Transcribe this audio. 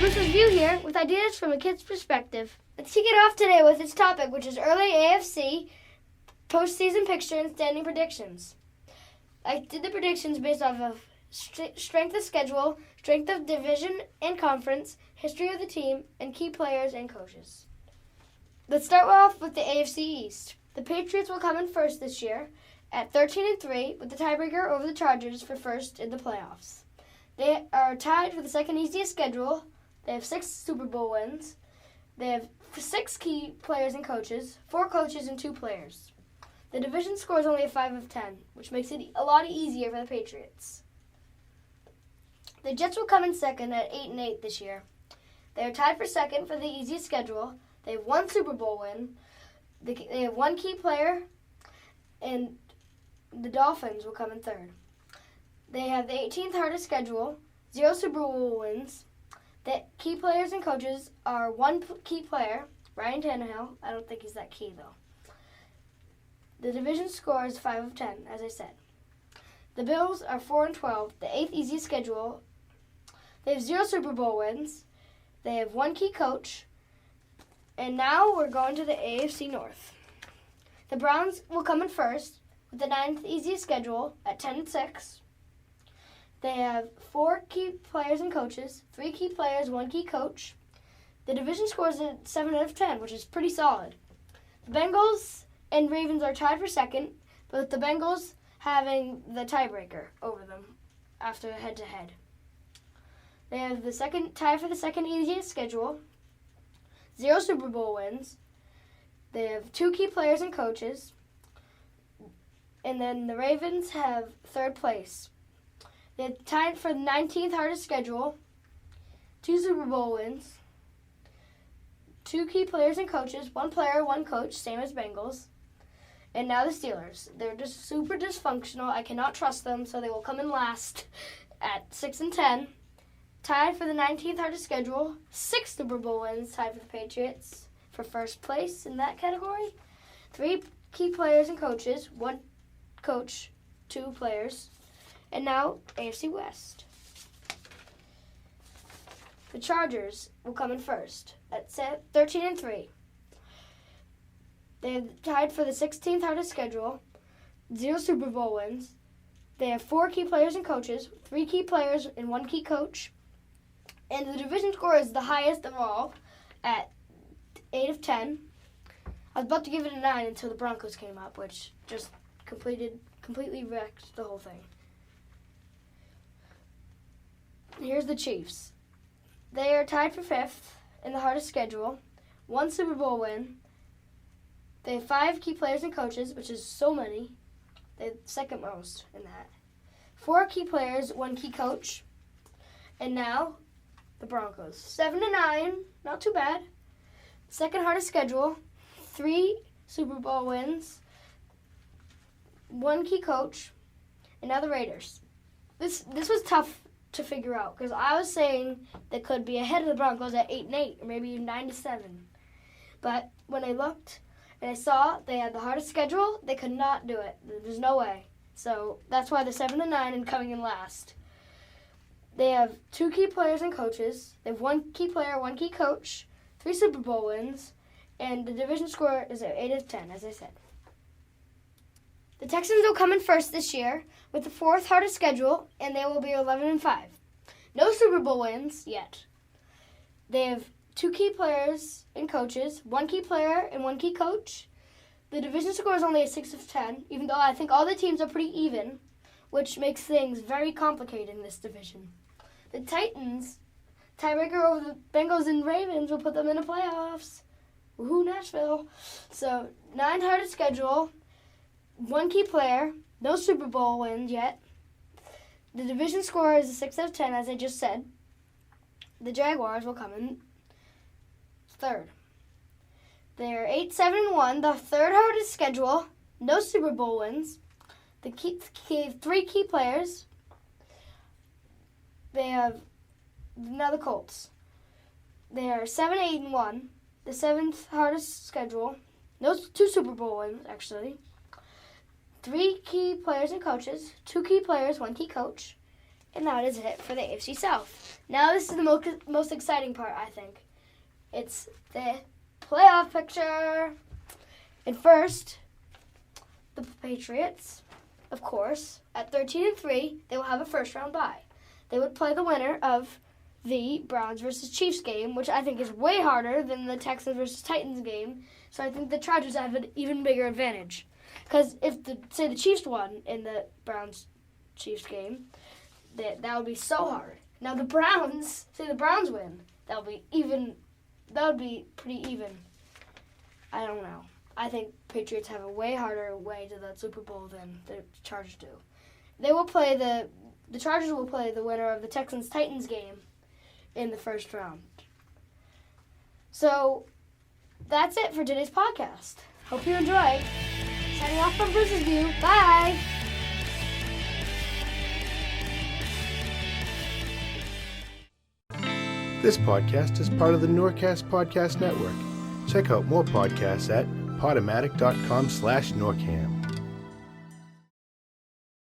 Bruce's View here with ideas from a kid's perspective. Let's kick it off today with its topic, which is early AFC postseason picture and standing predictions. I did the predictions based off of strength of schedule, strength of division and conference, history of the team, and key players and coaches. Let's start off with the AFC East. The Patriots will come in first this year at 13-3 with the tiebreaker over the Chargers for first in the playoffs. They are tied for the second easiest schedule. They have 6 Super Bowl wins. They have 6 key players and coaches, 4 coaches and 2 players. The division score is only a 5 of 10, which makes it a lot easier for the Patriots. The Jets will come in second at 8-8 this year. They are tied for second for the easiest schedule. They have 1 Super Bowl win. They have 1 key player, and the Dolphins will come in third. They have the 18th hardest schedule, 0 Super Bowl wins. The key players and coaches are 1 key player, Ryan Tannehill. I don't think he's that key, though. The division score is 5 of 10, as I said. The Bills are 4-12, the 8th easiest schedule. They have 0 Super Bowl wins. They have 1 key coach. And now we're going to the AFC North. The Browns will come in first with the 9th easiest schedule at 10-6. They have 4 key players and coaches, 3 key players, 1 key coach. The division score is at 7 out of 10, which is pretty solid. The Bengals and Ravens are tied for second, but with the Bengals having the tiebreaker over them after head-to-head. They have the tie for the second easiest schedule, 0 Super Bowl wins. They have 2 key players and coaches. And then the Ravens have third place. They're tied for the 19th hardest schedule, 2 Super Bowl wins, 2 key players and coaches, 1 player, 1 coach, same as Bengals. And now the Steelers. They're just super dysfunctional. I cannot trust them, so they will come in last at 6-10. Tied for the 19th hardest schedule, 6 Super Bowl wins, tied for the Patriots for first place in that category. 3 key players and coaches, 1 coach, 2 players. And now, AFC West. The Chargers will come in first at 13-3. They are tied for the 16th hardest schedule, 0 Super Bowl wins. They have 4 key players and coaches, 3 key players and 1 key coach. And the division score is the highest of all at 8 of 10. I was about to give it a 9 until the Broncos came up, which just completely wrecked the whole thing. Here's the Chiefs. They are tied for 5th in the hardest schedule, 1 Super Bowl win. They have 5 key players and coaches, which is so many. They're second most in that. 4 key players, 1 key coach. And now, the Broncos. 7-9, not too bad. Second hardest schedule, 3 Super Bowl wins, 1 key coach, and now the Raiders. This was tough to figure out because I was saying they could be ahead of the Broncos at 8-8 or maybe even 9-7. But when I looked and I saw they had the hardest schedule, they could not do it. There's no way. So that's why they're 7-9 and coming in last. They have 2 key players and coaches. They have 1 key player, 1 key coach, 3 Super Bowl wins, and the division score is at 8 of 10, as I said. The Texans will come in first this year with the 4th hardest schedule, and they will be 11-5. No Super Bowl wins yet. They have 2 key players and coaches, 1 key player and 1 key coach. The division score is only a 6 of 10, even though I think all the teams are pretty even, which makes things very complicated in this division. The Titans, tiebreaker over the Bengals and Ravens, will put them in the playoffs. Woohoo, Nashville. So, 9 hardest schedule, 1 key player, no Super Bowl wins yet. The division score is a 6 out of 10, as I just said. The Jaguars will come in third. They're 8-7-1, the 3rd hardest schedule, no Super Bowl wins. The 3 key players. They have now the Colts. They are 7-8-1, the 7th hardest schedule, no 2 Super Bowl wins actually. 3 key players and coaches, 2 key players, 1 key coach, And that is it for the AFC South. Now this is the most exciting part, I think. It's the playoff picture. And first, the Patriots, of course, at 13-3, they will have a first-round bye. They would play the winner of the Browns versus Chiefs game, which I think is way harder than the Texans versus Titans game. So I think the Chargers have an even bigger advantage. Because if, say, the Chiefs won in the Browns-Chiefs game, that would be so hard. Now the Browns, say the Browns win, that would be pretty even. I don't know. I think Patriots have a way harder way to the Super Bowl than the Chargers do. The Chargers will play the winner of the Texans-Titans game in the first round. So that's it for today's podcast. Hope you enjoyed. Signing off from Bruce's View. Bye. This podcast is part of the Norcast Podcast Network. Check out more podcasts at podomatic.com/Norcam.